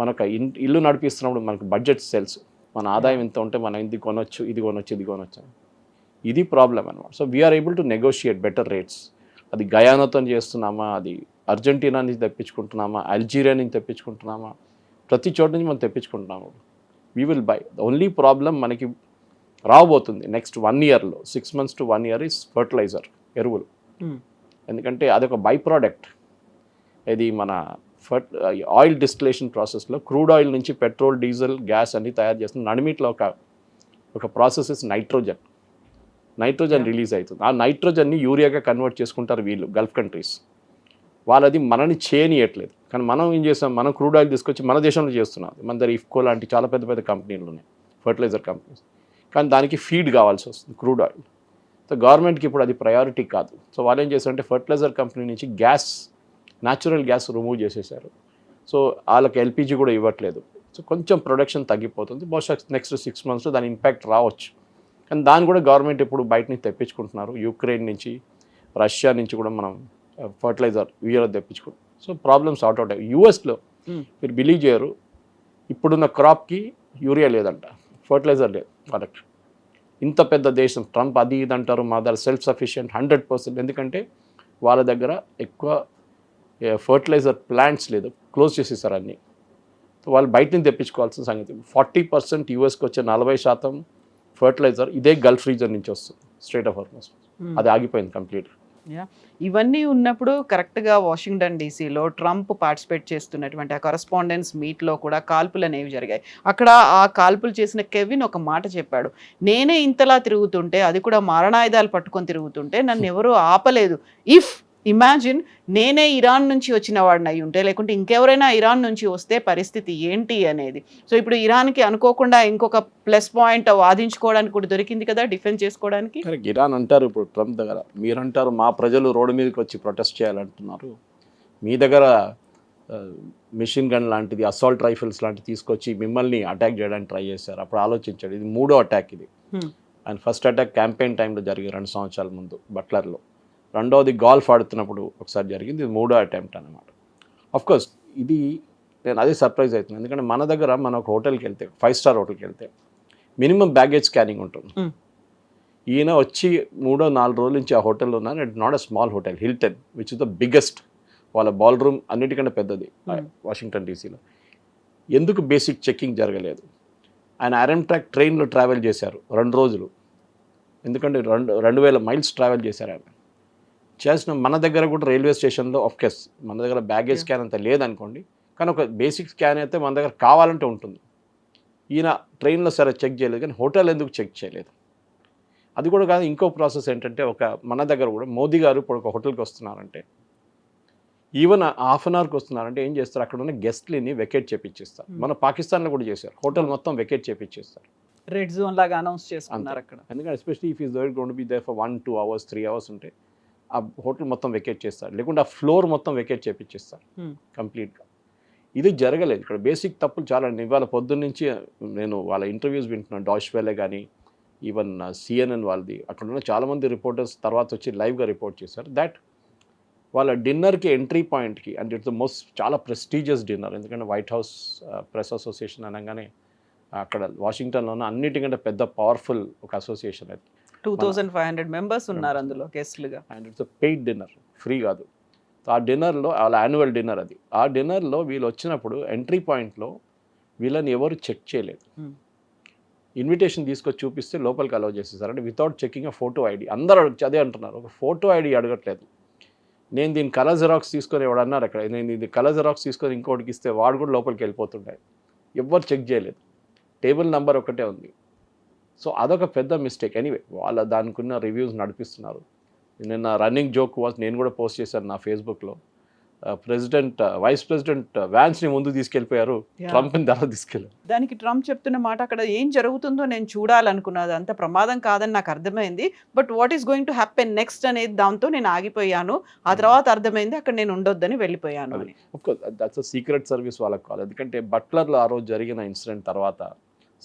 మనకు ఇల్లు నడిపిస్తున్నప్పుడు మనకు బడ్జెట్ సెల్స్, మన ఆదాయం ఎంత ఉంటే మనం ఇది కొనొచ్చు, ఇది కొనొచ్చు, ఇది కొనొచ్చు. ఇది ప్రాబ్లం అనమాట. So we are able to negotiate better rates. అది గయానాతో చేస్తున్నామా, అది అర్జెంటీనా నుంచి తెప్పించుకుంటున్నామా, అల్జీరియా నుంచి తెప్పించుకుంటున్నామా, ప్రతి చోట నుంచి మనం తెప్పించుకుంటున్నాము. We will buy. The only problem మనకి రాబోతుంది నెక్స్ట్ 1 yearలో, 6 months to 1 year is fertiliser, ఎరువులు. ఎందుకంటే అదొక బై ప్రోడక్ట్. ఇది మన ఆయిల్ డిస్టిలేషన్ ప్రాసెస్లో క్రూడ్ ఆయిల్ నుంచి పెట్రోల్, డీజిల్, గ్యాస్ అన్ని తయారు చేస్తున్న నడిమిట్లో ఒక ప్రాసెస్ ఇస్ నైట్రోజన్ రిలీజ్ అవుతుంది. ఆ నైట్రోజన్ని యూరియాగా కన్వర్ట్ చేసుకుంటారు వీళ్ళు, గల్ఫ్ కంట్రీస్. వాళ్ళది మనని చేయనియట్లేదు. కానీ మనం ఏం చేస్తాం, మనం క్రూడ్ ఆయిల్ తీసుకొచ్చి మన దేశంలో చేస్తున్నాం. మన దగ్గర ఇఫ్కో లాంటి చాలా పెద్ద పెద్ద కంపెనీలు ఉన్నాయి, ఫర్టిలైజర్ కంపెనీస్. కానీ దానికి ఫీడ్ కావాల్సి వస్తుంది, క్రూడ్ ఆయిల్. సో గవర్నమెంట్కి ఇప్పుడు అది ప్రయారిటీ కాదు. సో వాళ్ళు ఏం చేస్తారంటే ఫర్టిలైజర్ కంపెనీ నుంచి న్యాచురల్ గ్యాస్ రిమూవ్ చేసేసారు. సో వాళ్ళకి ఎల్పిజి కూడా ఇవ్వట్లేదు. సో కొంచెం ప్రొడక్షన్ తగ్గిపోతుంది. బహుశా నెక్స్ట్ 6 monthsలో దాని ఇంపాక్ట్ రావచ్చు. కానీ దాన్ని కూడా గవర్నమెంట్ ఇప్పుడు బయట నుంచి తెప్పించుకుంటున్నారు. యూక్రెయిన్ నుంచి, రష్యా నుంచి కూడా మనం ఫర్టిలైజర్ యూరియా తెప్పించుకుంటాం. సో ప్రాబ్లమ్స్ అవుట్ అవుతాయి. యూఎస్లో మీరు బిలీవ్ చేయరు, ఇప్పుడున్న క్రాప్కి యూరియా లేదంట, ఫర్టిలైజర్ లేదు వాళ్ళకి. ఇంత పెద్ద దేశం, ట్రంప్ అది ఇది అంటారు, మా దగ్గర సెల్ఫ్ సఫిషియెంట్ 100%. ఎందుకంటే వాళ్ళ దగ్గర ఎక్కువ ఫర్టిలైజర్ ప్లాంట్స్ లేదు, క్లోజ్ చేసేసారు అన్నీ. వాళ్ళు బయట నుంచి తెప్పించుకోవాల్సిన సంగతి. 40% యూఎస్కి వచ్చే 40% ఫర్టిలైజర్ ఇదే గల్ఫ్ రీజన్ నుంచి వస్తుంది, స్ట్రైట్ ఆఫ్ హార్మస్. అది ఆగిపోయింది కంప్లీట్. ఇవన్నీ ఉన్నప్పుడు కరెక్ట్గా వాషింగ్టన్ డీసీలో ట్రంప్ పార్టిసిపేట్ చేస్తున్నటువంటి ఆ కరస్పాండెన్స్ మీట్లో కూడా కాల్పులు అనేవి జరిగాయి. అక్కడ ఆ కాల్పులు చేసిన కెవిన్ ఒక మాట చెప్పాడు, నేనే ఇంతలా తిరుగుతుంటే, అది కూడా మారణాయుధాలు పట్టుకొని తిరుగుతుంటే నన్ను ఎవరూ ఆపలేదు. ఇమాజిన్ నేనే ఇరాన్ నుంచి వచ్చిన వాడిని అయి ఉంటే, లేకుంటే ఇంకెవరైనా ఇరాన్ నుంచి వస్తే పరిస్థితి ఏంటి అనేది. సో ఇప్పుడు ఇరాన్కి అనుకోకుండా ఇంకొక ప్లస్ పాయింట్ వాదించుకోవడానికి కూడా దొరికింది కదా, డిఫెన్స్ చేసుకోవడానికి. ఇరాన్ అంటారు ఇప్పుడు ట్రంప్ దగ్గర, మీరంటారు మా ప్రజలు రోడ్డు మీదకి వచ్చి ప్రొటెస్ట్ చేయాలంటున్నారు, మీ దగ్గర మిషన్ గన్ లాంటిది, అసాల్ట్ రైఫిల్స్ లాంటివి తీసుకొచ్చి మిమ్మల్ని అటాక్ చేయడానికి ట్రై చేశారు. అప్పుడు ఆలోచించాడు, ఇది 3వ అటాక్ ఇది. అండ్ ఫస్ట్ అటాక్ క్యాంపెయిన్ టైంలో జరిగింది 2 సంవత్సరాల ముందు బట్లర్లో. రెండవది గాల్ఫ్ ఆడుతున్నప్పుడు ఒకసారి జరిగింది. ఇది 3వ అటెంప్ట్ అనమాట. అఫ్కోర్స్ ఇది నేను అదే సర్ప్రైజ్ అవుతుంది. ఎందుకంటే మన దగ్గర మనం ఒక హోటల్కి వెళ్తే, 5 star హోటల్కి వెళ్తే మినిమం బ్యాగేజ్ స్కానింగ్ ఉంటుంది. ఈయన వచ్చి 3-4 రోజుల నుంచి ఆ హోటల్లో ఉన్నారు. It not a small hotel, Hilton, which is the biggest. వాళ్ళ బాల్ రూమ్ అన్నిటికంటే పెద్దది వాషింగ్టన్ డీసీలో. ఎందుకు బేసిక్ చెక్కింగ్ జరగలేదు? ఆయన ఆరంట్రాక్ ట్రైన్లో ట్రావెల్ చేశారు 2 రోజులు. ఎందుకంటే 2000 miles ట్రావెల్ చేశారు ఆయన. చేసిన మన దగ్గర కూడా రైల్వే స్టేషన్లో ఆఫ్కోర్స్ మన దగ్గర బ్యాగేజ్ స్కాన్ అంత లేదనుకోండి, కానీ ఒక బేసిక్ స్కాన్ అయితే మన దగ్గర కావాలంటే ఉంటుంది. ఈయన ట్రైన్లో సరే చెక్ చేయలేదు, కానీ హోటల్ ఎందుకు చెక్ చేయలేదు? అది కూడా కాదు. ఇంకో ప్రాసెస్ ఏంటంటే, మన దగ్గర కూడా మోదీ గారు ఇప్పుడు ఒక హోటల్కి వస్తున్నారంటే, ఈవెన్ 1/2 hourకి వస్తున్నారంటే ఏం చేస్తారు, అక్కడ ఉన్న గెస్ట్లని వెకేట్ చేపించేస్తారు. మన పాకిస్తాన్లో కూడా చేశారు, హోటల్ మొత్తం వెకేట్ చేపించేస్తారు. రెడ్ జోన్ లాగా అనౌన్స్ చేసుకున్నారు అక్కడ. ఎందుకంటే especially if is going to be there for 1-2 hours 3 hours ఉంటే ఆ హోటల్ మొత్తం వెకేట్ చేస్తారు, లేకుంటే ఆ ఫ్లోర్ మొత్తం వెకేట్ చేపించేస్తారు కంప్లీట్గా. ఇది జరగలేదు ఇక్కడ. బేసిక్ తప్పులు చాలా. ఇవాళ పొద్దున్న నుంచి నేను వాళ్ళ ఇంటర్వ్యూస్ వింటున్నాను, డాష్ వెలే కానీ, ఈవెన్ CNN వాళ్ళది. అక్కడ ఉన్న చాలామంది రిపోర్టర్స్ తర్వాత వచ్చి లైవ్గా రిపోర్ట్ చేశారు దట్ వాళ్ళ డిన్నర్కి ఎంట్రీ పాయింట్కి అంటే ఇట్స్ ద మోస్ట్ చాలా ప్రెస్టీజియస్ డిన్నర్, ఎందుకంటే వైట్ హౌస్ ప్రెస్ అసోసియేషన్ అనగానే అక్కడ వాషింగ్టన్లో ఉన్న అన్నిటికంటే పెద్ద పవర్ఫుల్ ఒక అసోసియేషన్ అది. 2500 మెంబర్స్ ఉన్నారు అందులో గెస్ట్లుగా. And it's paid dinner, free కాదు. ఆ డిన్నర్లో వాళ్ళ యాన్యువల్ డిన్నర్ అది. ఆ డిన్నర్లో వీళ్ళు వచ్చినప్పుడు ఎంట్రీ పాయింట్లో వీళ్ళని ఎవరు చెక్ చేయలేదు. ఇన్విటేషన్ తీసుకొచ్చి చూపిస్తే లోపలికి అలౌ చేసేసారు, అంటే వితౌట్ చెకింగ్ అ ఫోటో ఐడి. అందరూ అదే అంటున్నారు, ఒక ఫోటో ఐడి అడగట్లేదు. నేను దీని కలర్ జెరాక్స్ తీసుకొని ఎవడు అన్నారు అక్కడ, నేను ఇది కలర్ జెరాక్స్ తీసుకొని ఇంకోటికి ఇస్తే వాడు కూడా లోపలికి వెళ్ళిపోతుండే. ఎవ్వరు చెక్ చేయలేదు, టేబుల్ నెంబర్ ఒకటే ఉంది. సో అదొక పెద్ద మిస్టేక్. ఎనీవే వాళ్ళ దానికి ఉన్న రివ్యూస్ నడిపిస్తున్నారు. నిన్న రన్నింగ్ జోక్ వాస్, నేను కూడా పోస్ట్ చేశాను నా ఫేస్బుక్లో, వైస్ ప్రెసిడెంట్ వ్యాన్స్ని ముందు తీసుకెళ్ళిపోయారు, ట్రంప్ని తర్వాత తీసుకెళ్ళారు. దానికి ట్రంప్ చెప్తున్న మాట, అక్కడ ఏం జరుగుతుందో నేను చూడాలనుకున్నది, అంత ప్రమాదం కాదని నాకు అర్థమైంది, but what is going to happen next అనేది దాంతో నేను ఆగిపోయాను. ఆ తర్వాత అర్థమైంది అక్కడ నేను ఉండొద్దని వెళ్ళిపోయాను అని. అఫ్కోర్స్ దట్స్ సీక్రెట్ సర్వీస్ వాళ్ళకి కావాలి, ఎందుకంటే బట్లర్లో ఆ రోజు జరిగిన ఇన్సిడెంట్ తర్వాత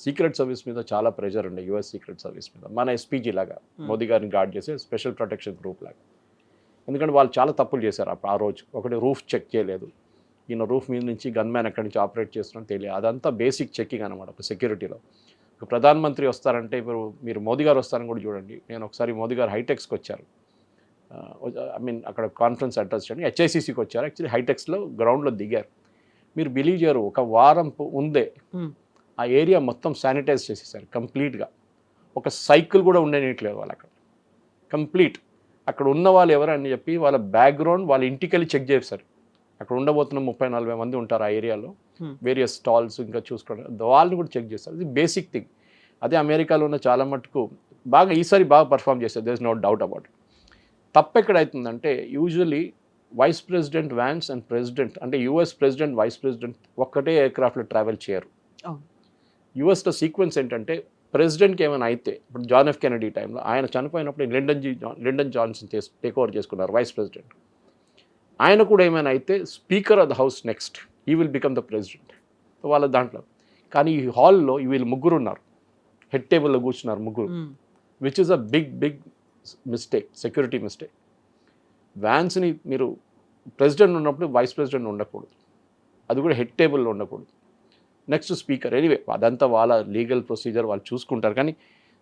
సీక్రెట్ సర్వీస్ మీద చాలా ప్రెషర్ ఉండే, యుఎస్ సీక్రెట్ సర్వీస్ మీద. మన ఎస్పీజీ లాగా మోదీ గారిని గార్డ్ చేసే స్పెషల్ ప్రొటెక్షన్ గ్రూప్ లాగా. ఎందుకంటే వాళ్ళు చాలా తప్పులు చేశారు ఆ రోజు. ఒకటి రూఫ్ చెక్ చేయలేదు, ఈయన రూఫ్ మీద నుంచి గన్ మ్యాన్ ఎక్కడి నుంచి ఆపరేట్ చేస్తున్నారో తెలియదు. అదంతా బేసిక్ చెకింగ్ అనమాట ఒక సెక్యూరిటీలో. ఒక ప్రధానమంత్రి వస్తారంటే ఇప్పుడు మీరు మోదీ గారు వస్తారని కూడా చూడండి. నేను ఒకసారి మోదీ గారు హైటెక్స్కి వచ్చారు, అక్కడ కాన్ఫరెన్స్ అడ్రస్ చేయడానికి హెచ్ఐసిసికి వచ్చారు. యాక్చువల్లీ హైటెక్స్లో గ్రౌండ్లో దిగారు. మీరు బిలీవ్ చేయరు, ఒక వారం ఉందే ఆ ఏరియా మొత్తం శానిటైజ్ చేసేసారు కంప్లీట్గా. ఒక సైకిల్ కూడా ఉండనియట్లేదు వాళ్ళు అక్కడ కంప్లీట్. అక్కడ ఉన్న వాళ్ళు ఎవరని చెప్పి వాళ్ళ బ్యాక్గ్రౌండ్ వాళ్ళ ఇంటికి వెళ్ళి చెక్ చేశారు. అక్కడ ఉండబోతున్న 30-40 మంది ఉంటారు ఆ ఏరియాలో, వేరియస్ స్టాల్స్ ఇంకా చూసుకోవడం, వాళ్ళని కూడా చెక్ చేస్తారు. ఇది బేసిక్ థింగ్. అదే అమెరికాలో ఉన్న చాలా మటుకు ఈసారి బాగా పర్ఫామ్ చేస్తారు, there is no doubt about. తప్పు ఎక్కడవుతుందంటే usually vice president Vance and president, అంటే యూఎస్ ప్రెసిడెంట్ వైస్ ప్రెసిడెంట్ ఒక్కటే ఎయిర్క్రాఫ్ట్లో ట్రావెల్ చేయరు. యూఎస్లో సీక్వెన్స్ ఏంటంటే ప్రెసిడెంట్కి ఏమైనా అయితే, ఇప్పుడు జాన్ ఎఫ్ కెనడీ టైంలో ఆయన చనిపోయినప్పుడు లిండన్ జాన్సన్ టేక్ ఓవర్ చేసుకున్నారు వైస్ ప్రెసిడెంట్. ఆయన కూడా ఏమైనా అయితే speaker of the house next ఈ విల్ బికమ్ ద ప్రెసిడెంట్ వాళ్ళ దాంట్లో. కానీ ఈ హాల్లో వీళ్ళు ముగ్గురు ఉన్నారు, హెడ్ టేబుల్లో కూర్చున్నారు ముగ్గురు, which is a big mistake, security mistake. వ్యాన్స్ని మీరు ప్రెసిడెంట్ ఉన్నప్పుడు వైస్ ప్రెసిడెంట్ ఉండకూడదు, అది కూడా హెడ్ టేబుల్లో ఉండకూడదు. Next speaker. ఎనీవే అదంతా వాళ్ళ లీగల్ ప్రొసీజర్ వాళ్ళు చూసుకుంటారు. కానీ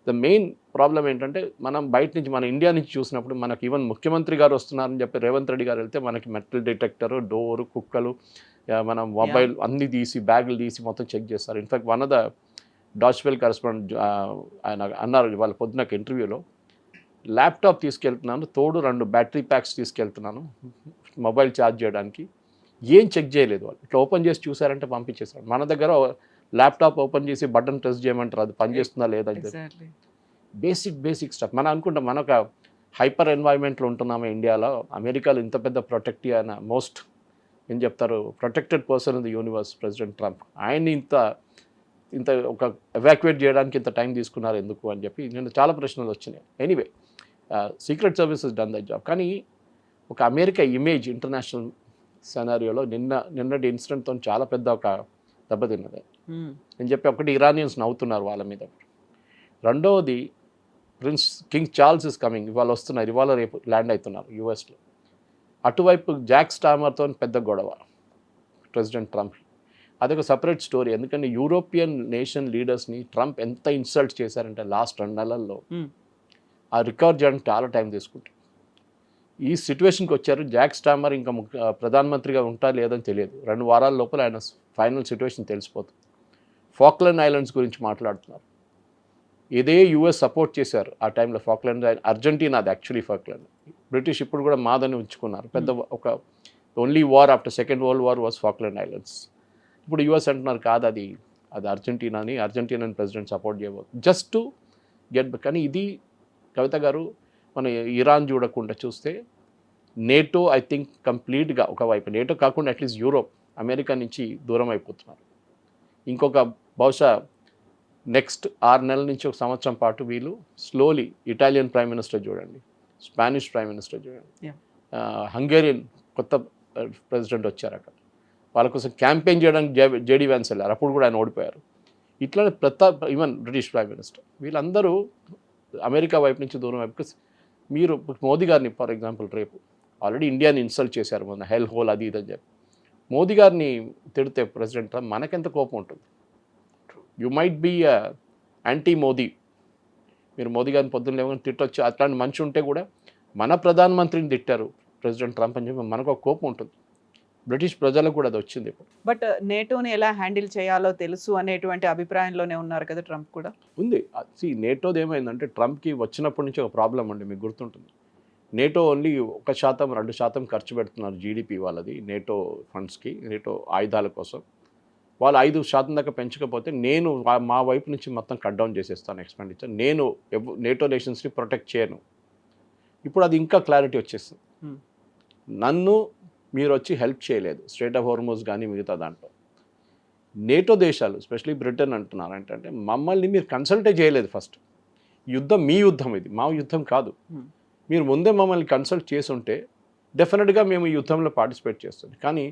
ద మెయిన్ ప్రాబ్లం ఏంటంటే మనం బయట నుంచి మన ఇండియా నుంచి చూసినప్పుడు మనకి ఈవెన్ ముఖ్యమంత్రి గారు వస్తున్నారని చెప్పి రేవంత్ రెడ్డి గారు వెళ్తే మనకి మెటల్ డిటెక్టరు, డోరు, కుక్కలు, మనం మొబైల్ అన్నీ తీసి బ్యాగులు తీసి మొత్తం చెక్ చేస్తారు. In fact one of the Deutsche Welle correspondent ఆయన అన్నారు వాళ్ళ పొద్దున ఇంటర్వ్యూలో, ల్యాప్టాప్ తీసుకెళ్తున్నాను, తోడు 2 బ్యాటరీ ప్యాక్స్ తీసుకెళ్తున్నాను మొబైల్ ఛార్జ్ చేయడానికి, ఏం చెక్ చేయలేదు వాళ్ళు. ఇట్లా ఓపెన్ చేసి చూసారంటే పంపించేశారు. మన దగ్గర ల్యాప్టాప్ ఓపెన్ చేసి బటన్ ప్రెస్ చేయమంటారు, అది పనిచేస్తుందా లేదా అని. Basic stuff. మనం అనుకుంటాం మన ఒక హైపర్ ఎన్వైర్న్మెంట్లో ఉంటున్నాము ఇండియాలో, అమెరికాలో ఇంత పెద్ద ప్రొటెక్టివ్ అయిన మోస్ట్ ఏం చెప్తారు protected person in the universe president Trump, ఆయన్ని ఇంత ఒక ఎవాక్యుయేట్ చేయడానికి ఇంత టైం తీసుకున్నారు ఎందుకు అని చెప్పి నేను చాలా ప్రశ్నలు వచ్చినాయి. Anyway secret services done the job. కానీ ఒక అమెరికా ఇమేజ్ ఇంటర్నేషనల్ సెనారియోలో నిన్నటి ఇన్సిడెంట్తో చాలా పెద్ద ఒక దెబ్బతిన్నది అని చెప్పి. ఒకటి ఇరానియన్స్ నవ్వుతున్నారు వాళ్ళ మీద, రెండవది కింగ్ చార్ల్స్ ఇస్ కమింగ్, ఇవాళ వస్తున్నారు, ఇవాళ రేపు ల్యాండ్ అవుతున్నారు యూఎస్లో. అటువైపు జాక్ స్టామర్తో పెద్ద గొడవ ప్రెసిడెంట్ ట్రంప్. అదొక సపరేట్ స్టోరీ, ఎందుకంటే యూరోపియన్ నేషన్ లీడర్స్ని ట్రంప్ ఎంత ఇన్సల్ట్ చేశారంటే లాస్ట్ 2 నెలల్లో ఆ రికవర్ చేయడానికి చాలా టైం తీసుకుంటారు. ఈ సిచ్యువేషన్కి వచ్చారు. జాక్ స్టామర్ ఇంకా ప్రధానమంత్రిగా ఉంటారు లేదని తెలియదు, 2 వారాల లోపల ఆయన ఫైనల్ సిచ్యువేషన్ తెలిసిపోతుంది. ఫాక్లాండ్ ఐలాండ్స్ గురించి మాట్లాడుతున్నారు. ఇదే యూఎస్ సపోర్ట్ చేశారు ఆ టైంలో ఫాక్లాండ్, అర్జెంటీనా అది యాక్చువల్లీ ఫాక్లాండ్. బ్రిటిష్ ఇప్పుడు కూడా మాదని ఉంచుకున్నారు. పెద్ద ఒక only war after second world war was Falkland Islands. ఇప్పుడు యూఎస్ అంటున్నారు కాదు అది అర్జెంటీనాని ప్రెసిడెంట్ సపోర్ట్ చేయబోదు జస్ట్ టు గెట్. కానీ ఇది కవిత గారు మన ఇరాన్ చూడకుండా చూస్తే నేటో ఐ థింక్ కంప్లీట్గా ఒకవైపు, నేటో కాకుండా అట్లీస్ట్ యూరోప్ అమెరికా నుంచి దూరం అయిపోతున్నారు. ఇంకొక బహుశా నెక్స్ట్ 6 నెలల నుంచి 1 సంవత్సరం పాటు వీళ్ళు స్లోలీ ఇటాలియన్ ప్రైమ్ మినిస్టర్ చూడండి, స్పానిష్ ప్రైమ్ మినిస్టర్ చూడండి, హంగేరియన్ కొత్త ప్రెసిడెంట్ వచ్చారు అక్కడ, వాళ్ళ కోసం క్యాంపెయిన్ చేయడానికి జేడీ వ్యాన్స్ వెళ్ళారు, అప్పుడు కూడా ఆయన ఓడిపోయారు. ఇట్లానే ఈవెన్ బ్రిటిష్ ప్రైమ్ మినిస్టర్, వీళ్ళందరూ అమెరికా వైపు నుంచి దూరం వైపు. మీరు మోదీ గారిని ఫర్ ఎగ్జాంపుల్ రేపు ఆల్రెడీ ఇండియాని ఇన్సల్ట్ చేశారు మొన్న హెల్ హోల్ అది ఇది అని చెప్పి. మోదీ గారిని తిడితే ప్రెసిడెంట్ ట్రంప్ మనకెంత కోపం ఉంటుంది. You might be anti Modi, మీరు మోదీ గారిని పొద్దున్న లేవని తిట్టొచ్చు, అట్లాంటి మనిషి ఉంటే కూడా మన ప్రధానమంత్రిని తిట్టారు ప్రెసిడెంట్ ట్రంప్ అని చెప్పి మనకు ఒక కోపం ఉంటుంది. బ్రిటిష్ ప్రజలకు కూడా అది వచ్చింది ఇప్పుడు. బట్ నేటోని ఎలా హ్యాండిల్ చేయాలో తెలుసు అనేటువంటి అభిప్రాయంలోనే ఉన్నారు కదా ట్రంప్ కూడా. ఉంది. నేటోది ఏమైందంటే ట్రంప్కి వచ్చినప్పటి నుంచి ఒక ప్రాబ్లం అండి, మీకు గుర్తుంటుంది. నేటో ఓన్లీ 1% 2% ఖర్చు పెడుతున్నారు జీడిపి వాళ్ళది నేటో ఫండ్స్కి, నేటో ఆయుధాల కోసం. వాళ్ళు 5% దాకా పెంచకపోతే నేను మా వైపు నుంచి మొత్తం కట్ డౌన్ చేసేస్తాను ఎక్స్పెండిచర్, నేను నేటో నేషన్స్ని ప్రొటెక్ట్ చేయను. ఇప్పుడు అది ఇంకా క్లారిటీ వచ్చేస్తుంది. నన్ను మీరు వచ్చి హెల్ప్ చేయలేదు స్ట్రైట్ ఆఫ్ హార్మోజ్ కానీ మిగతా దాంట్లో. నేటో దేశాలు ఎస్పెషలీ బ్రిటన్ అంటున్నారు ఏంటంటే మమ్మల్ని మీరు కన్సల్టే చేయలేదు. ఫస్ట్ యుద్ధం మీ యుద్ధం, ఇది మా యుద్ధం కాదు. మీరు ముందే మమ్మల్ని కన్సల్ట్ చేసి ఉంటే డెఫినెట్గా మేము ఈ యుద్ధంలో పార్టిసిపేట్ చేస్తుంది. కానీ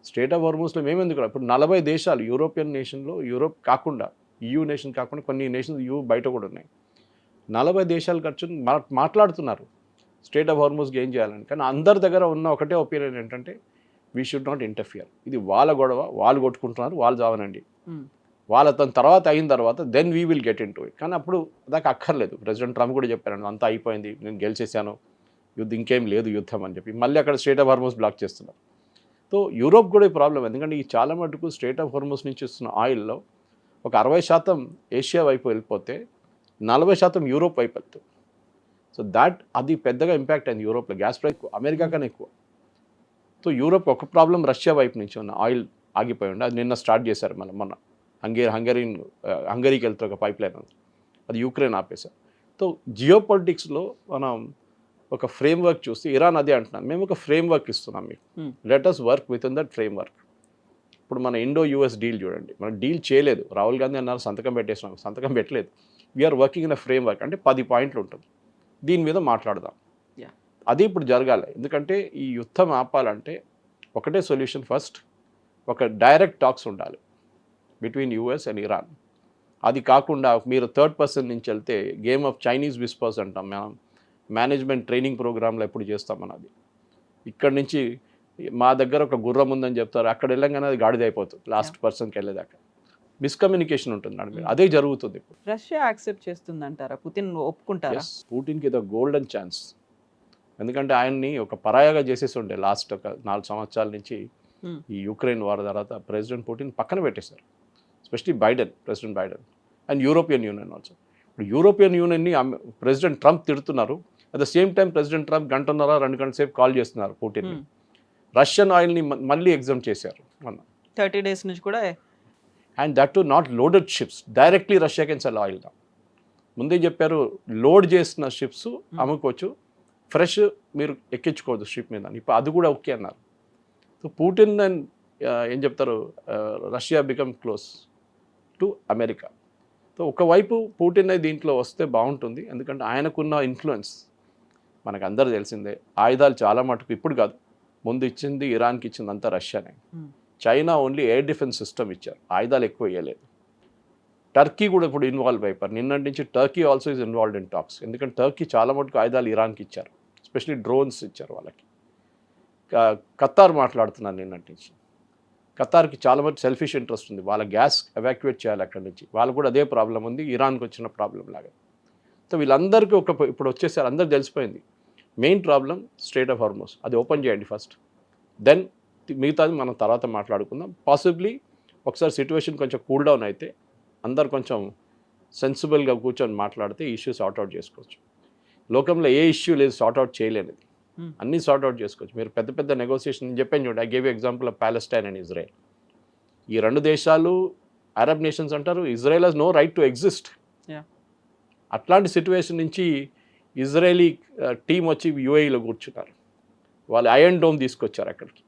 స్ట్రైట్ ఆఫ్ హార్మోజ్లో మేము ఎందుకు, ఇప్పుడు 40 దేశాలు యూరోపియన్ నేషన్లో, యూరోప్ కాకుండా EU నేషన్ కాకుండా కొన్ని నేషన్స్ EU బయట కూడా ఉన్నాయి, 40 దేశాలు ఖర్చు మాట్లాడుతున్నారు స్ట్రైట్ ఆఫ్ హార్మోజ్కి ఏం చేయాలని. కానీ అందరి దగ్గర ఉన్న ఒకటే ఒపీనియన్ ఏంటంటే వీ షుడ్ నాట్ ఇంటర్ఫియర్, ఇది వాళ్ళ గొడవ, వాళ్ళు కొట్టుకుంటున్నారు, వాళ్ళు చావనండి, వాళ్ళ తర్వాత అయిన తర్వాత then we will get in to it. కానీ అప్పుడు దాకా అక్కర్లేదు. ప్రెసిడెంట్ ట్రంప్ కూడా చెప్పారండి అంతా అయిపోయింది, నేను గెలిచేసాను, యుద్ధం ఇంకేం లేదు యుద్ధం అని చెప్పి మళ్ళీ అక్కడ స్ట్రైట్ ఆఫ్ హార్మోజ్ బ్లాక్ చేస్తున్నారు. సో యూరోప్ కూడా ఈ ప్రాబ్లం, ఎందుకంటే ఈ చాలా మటుకు స్ట్రైట్ ఆఫ్ హార్మోజ్ నుంచి వస్తున్న ఆయిల్లో ఒక 60% ఏషియా వైపు వెళ్ళిపోతే 40% యూరోప్ వైపు వెళ్తుంది. సో అది పెద్దగా ఇంపాక్ట్ అయింది యూరోప్లో. గ్యాస్ ప్రైస్ అమెరికా కన్నా ఎక్కువ. సో యూరోప్ ఒక ప్రాబ్లం రష్యా వైపు నుంచి ఉన్న ఆయిల్ ఆగిపోయి ఉండే, అది నిన్న స్టార్ట్ చేశారు మొన్న హంగరీకి వెళ్తే ఒక పైప్ లైన్, అది యూక్రెయిన్ ఆపేశారు. సో జియో పొలిటిక్స్లో మనం ఒక ఫ్రేమ్ వర్క్ చూస్తే ఇరాన్ అదే అంటున్నాను, మేము ఒక ఫ్రేమ్ వర్క్ ఇస్తున్నాం మీకు, let us work with in that framework. ఇప్పుడు మన ఇండో-US డీల్ చూడండి, మనం డీల్ చేయలేదు, రాహుల్ గాంధీ అన్నారు సంతకం పెట్టేసినాం, సంతకం పెట్టలేదు. We are working in a framework, అంటే 10 పాయింట్లు ఉంటుంది, దీని మీద మాట్లాడదాం. అది ఇప్పుడు జరగాలి. ఎందుకంటే ఈ యుద్ధం ఆపాలంటే ఒకటే సొల్యూషన్, ఫస్ట్ ఒక డైరెక్ట్ టాక్స్ ఉండాలి బిట్వీన్ US అండ్ ఇరాన్. అది కాకుండా మీరు థర్డ్ పర్సన్ నుంచి వెళ్తే గేమ్ ఆఫ్ చైనీస్ విస్పర్స్ అంటాం మనం, మేనేజ్మెంట్ ట్రైనింగ్ ప్రోగ్రాంలో ఎప్పుడు చేస్తామన్నది. ఇక్కడ నుంచి మా దగ్గర ఒక గుర్రం ఉందని చెప్తారు, అక్కడ వెళ్ళంగానే అది గాడిద అయిపోతుంది లాస్ట్ పర్సన్కి వెళ్ళేదాకా. మిస్కమ్యూనికేషన్ ఉంటుంది అండి, అదే జరుగుతుంది ఇప్పుడు. రష్యా యాక్సెప్ట్ చేస్తుందంటారా, పుతిన్ ఒప్పుకుంటారా? పుటిన్కి ఇది గోల్డెన్ ఛాన్స్, ఎందుకంటే ఆయన్ని ఒక పరాయాగా చేసేసి ఉండే లాస్ట్ ఒక 4 సంవత్సరాల నుంచి. ఈ యుక్రెయిన్ వార్ తర్వాత ప్రెసిడెంట్ పుటిన్ పక్కన పెట్టేశారు, especially president Biden and European union also. ఇప్పుడు యూరోపియన్ యూనియన్ని ప్రెసిడెంట్ ట్రంప్ తిడుతున్నారు, at the same time president Trump 1.5-2 గంటల సేపు కాల్ చేస్తున్నారు పుటిన్ని. రష్యన్ ఆయిల్ని మళ్ళీ ఎగ్జామ్ చేశారు మొన్న 30 days నుంచి కూడా. And that to not loaded ships, directly Russia can sell oil. ముందే చెప్పారు లోడ్ చేసిన షిప్స్ అమ్ముకోవచ్చు, ఫ్రెష్ మీరు ఎక్కించుకోవద్దు షిప్ మీద. ఇప్పుడు అది కూడా ఓకే అన్నారు. సో పుటిన్ అండ్ ఏం చెప్తారు, Russia become close to America. So ఒకవైపు పుటిన్ దీంట్లో వస్తే బాగుంటుంది, ఎందుకంటే ఆయనకున్న ఇన్ఫ్లుయెన్స్ మనకు అందరూ తెలిసిందే. ఆయుధాలు చాలా మటుకు ఇప్పుడు కాదు, ముందు ఇచ్చింది ఇరాన్కి ఇచ్చింది అంతా రష్యానే. China only air defence system ఇచ్చారు, ఆయుధాలు ఎక్కువ ఇవ్వలేదు. టర్కీ కూడా ఇప్పుడు ఇన్వాల్వ్ అయిపోయారు. నిన్నటి నుంచి Turkey also is involved in talks, ఎందుకంటే టర్కీ చాలా మటుకు ఆయుధాలు ఇరాన్కి ఇచ్చారు, ఎస్పెషలీ డ్రోన్స్ ఇచ్చారు వాళ్ళకి. ఖతార్ మాట్లాడుతున్నారు నిన్నటి నుంచి. ఖతార్కి చాలా మంది సెల్ఫిష్ ఇంట్రెస్ట్ ఉంది, వాళ్ళ గ్యాస్ ఎవాక్యుయేట్ చేయాలి అక్కడి నుంచి, వాళ్ళు కూడా అదే ప్రాబ్లం ఉంది ఇరాన్కి వచ్చిన ప్రాబ్లం లాగా. సో వీళ్ళందరికీ ఇప్పుడు వచ్చేసారు, అందరికి తెలిసిపోయింది main problem straight of Hormuz, అది ఓపెన్ చేయండి ఫస్ట్, దెన్ మిగతాది మనం తర్వాత మాట్లాడుకుందాం. పాసిబ్లీ ఒకసారి సిచ్యువేషన్ కొంచెం కూల్ డౌన్ అయితే అందరు కొంచెం సెన్సిబుల్గా కూర్చొని మాట్లాడితే ఇష్యూ సార్ట్అవుట్ చేసుకోవచ్చు. లోకంలో ఏ ఇష్యూ లేదు సార్ట్అవుట్ చేయలేనిది, అన్నీ సార్ట్అవుట్ చేసుకోవచ్చు. మీరు పెద్ద పెద్ద నెగోసియేషన్ చెప్పాను చూడండి, I gave example of Palestine and Israel. ఈ 2 దేశాలు అరబ్ నేషన్స్ అంటారు, Israel has no right to exist. అట్లాంటి సిచ్యువేషన్ నుంచి ఇజ్రాయేలీ టీం వచ్చి UAEలో కూర్చున్నారు, వాళ్ళు ఐరన్ డోమ్ తీసుకొచ్చారు అక్కడికి.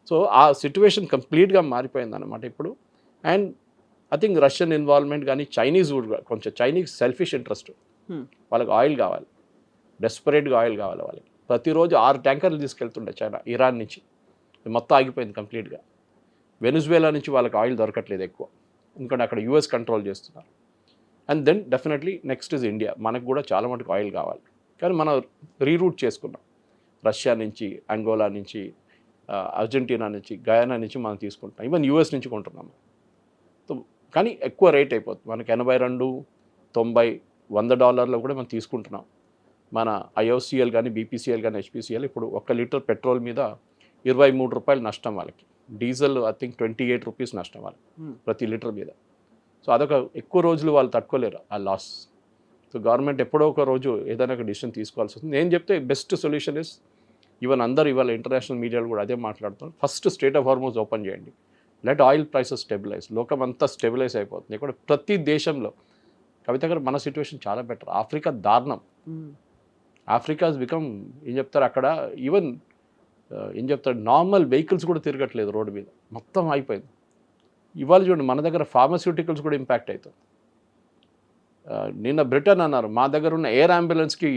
సో ఆ సిచ్యువేషన్ కంప్లీట్గా మారిపోయింది అన్నమాట ఇప్పుడు. And I think Russian involvement కానీ చైనీస్ కూడా కొంచెం, చైనీస్ సెల్ఫిష్ ఇంట్రెస్ట్, వాళ్ళకి ఆయిల్ కావాలి, డెస్పరేట్గా ఆయిల్ కావాలి వాళ్ళకి. ప్రతిరోజు 6 ట్యాంకర్లు తీసుకెళ్తుండే చైనా ఇరాన్ నుంచి, మొత్తం ఆగిపోయింది కంప్లీట్గా. వెనిజువేలా నుంచి వాళ్ళకి ఆయిల్ దొరకట్లేదు ఎక్కువ, ఎందుకంటే అక్కడ US కంట్రోల్ చేస్తున్నారు. And then definitely next is India, మనకు కూడా చాలా మటుకు ఆయిల్ కావాలి, కానీ మనం రీరూట్ చేసుకున్నాం. రష్యా నుంచి, అంగోలా నుంచి, అర్జెంటీనా నుంచి, గయానా నుంచి మనం తీసుకుంటాం. ఈవెన్ యూఎస్ నుంచి కొంటున్నాము. కానీ ఎక్కువ రేట్ అయిపోతుంది. మనకి 82, 90, $100 కూడా మనం తీసుకుంటున్నాం. మన ఐఓసిఎల్ కానీ, బీపీసీఎల్ కానీ, హెచ్పిసిఎల్ ఇప్పుడు 1 లీటర్ పెట్రోల్ మీద ₹23 నష్టం వాళ్ళకి. డీజిల్ ఐ థింక్ ₹28 నష్టం వాళ్ళకి ప్రతి లీటర్ మీద. సో అదొక ఎక్కువ రోజులు వాళ్ళు తట్టుకోలేరు ఆ లాస్. సో గవర్నమెంట్ ఎప్పుడో ఒక రోజు ఏదైనా ఒక డిసిషన్ తీసుకోవాల్సి వస్తుంది. నేను చెప్తే బెస్ట్ సొల్యూషన్ ఇస్, ఈవెన్ అందరూ ఇవాళ ఇంటర్నేషనల్ మీడియాలో కూడా అదే మాట్లాడుతున్నారు, first strait of Hormuz open చేయండి, లెట్ ఆయిల్ ప్రైసెస్ స్టెబిలైజ్. లోకం అంతా స్టెబిలైజ్ అయిపోతుంది. ఇక్కడ ప్రతి దేశంలో కవిత గారు మన సిచ్యువేషన్ చాలా బెటర్. ఆఫ్రికా దారుణం. ఆఫ్రికా బికమ్ ఏం చెప్తారు అక్కడ, ఈవెన్ ఏం చెప్తారు, నార్మల్ వెహికల్స్ కూడా తిరగట్లేదు రోడ్డు మీద, మొత్తం అయిపోయింది. ఇవాళ చూడండి మన దగ్గర ఫార్మస్యూటికల్స్ కూడా ఇంపాక్ట్ అవుతుంది. నిన్న బ్రిటన్ అన్నారు మా దగ్గర ఉన్న ఎయిర్ అంబులెన్స్కి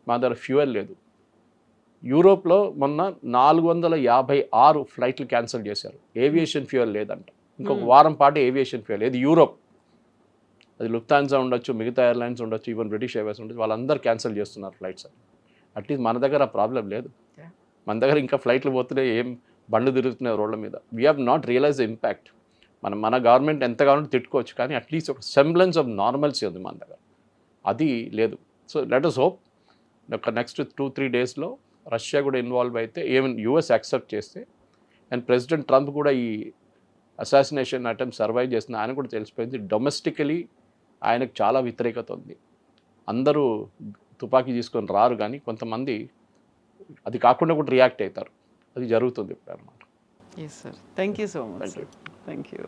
మా దగ్గర ఫ్యూయల్ లేదు. యూరోప్లో మొన్న 456 ఫ్లైట్లు క్యాన్సిల్ చేశారు, ఏవియేషన్ ఫ్యూయల్ లేదంట. ఇంకొక వారం పాటు ఏవియేషన్ ఫ్యూయల్ లేదు. యూరోప్, అది లుఫ్తాన్సా ఉండొచ్చు, మిగతా ఎయిర్లైన్స్ ఉండొచ్చు, ఈవెన్ బ్రిటిష్ ఎయిర్వేస్ ఉండొచ్చు, వాళ్ళందరూ క్యాన్సిల్ చేస్తున్నారు ఫ్లైట్స్. అట్లీస్ట్ మన దగ్గర ఆ ప్రాబ్లం లేదు. మన దగ్గర ఇంకా ఫ్లైట్లు పోతున్నాయి, ఏం బండ్లు తిరుగుతున్నాయి రోడ్ల మీద. We have not realise the impact. మన గవర్నమెంట్ ఎంత కావాలంటే తిట్టుకోవచ్చు, కానీ అట్లీస్ట్ ఒక సెంబ్లెన్స్ ఆఫ్ నార్మల్సీ ఉంది మన దగ్గర, అది లేదు. సో లెట్ us హోప్ ఒక నెక్స్ట్ 2-3 డేస్లో రష్యా కూడా ఇన్వాల్వ్ అయితే, ఈవెన్ యూఎస్ యాక్సెప్ట్ చేస్తే, అండ్ ప్రెసిడెంట్ ట్రంప్ కూడా ఈ అసాసినేషన్ అటెంప్ట్ సర్వైవ్ చేసిన ఆయన కూడా తెలిసిపోయింది. డొమెస్టికలీ ఆయనకు చాలా వ్యతిరేకత ఉంది. అందరూ తుపాకీ తీసుకొని రారు, కానీ కొంతమంది అది కాకుండా కూడా రియాక్ట్ అవుతారు. అది జరుగుతుంది ఇప్పుడు అన్నమాట. Yes sir, thank you so much. Thank you.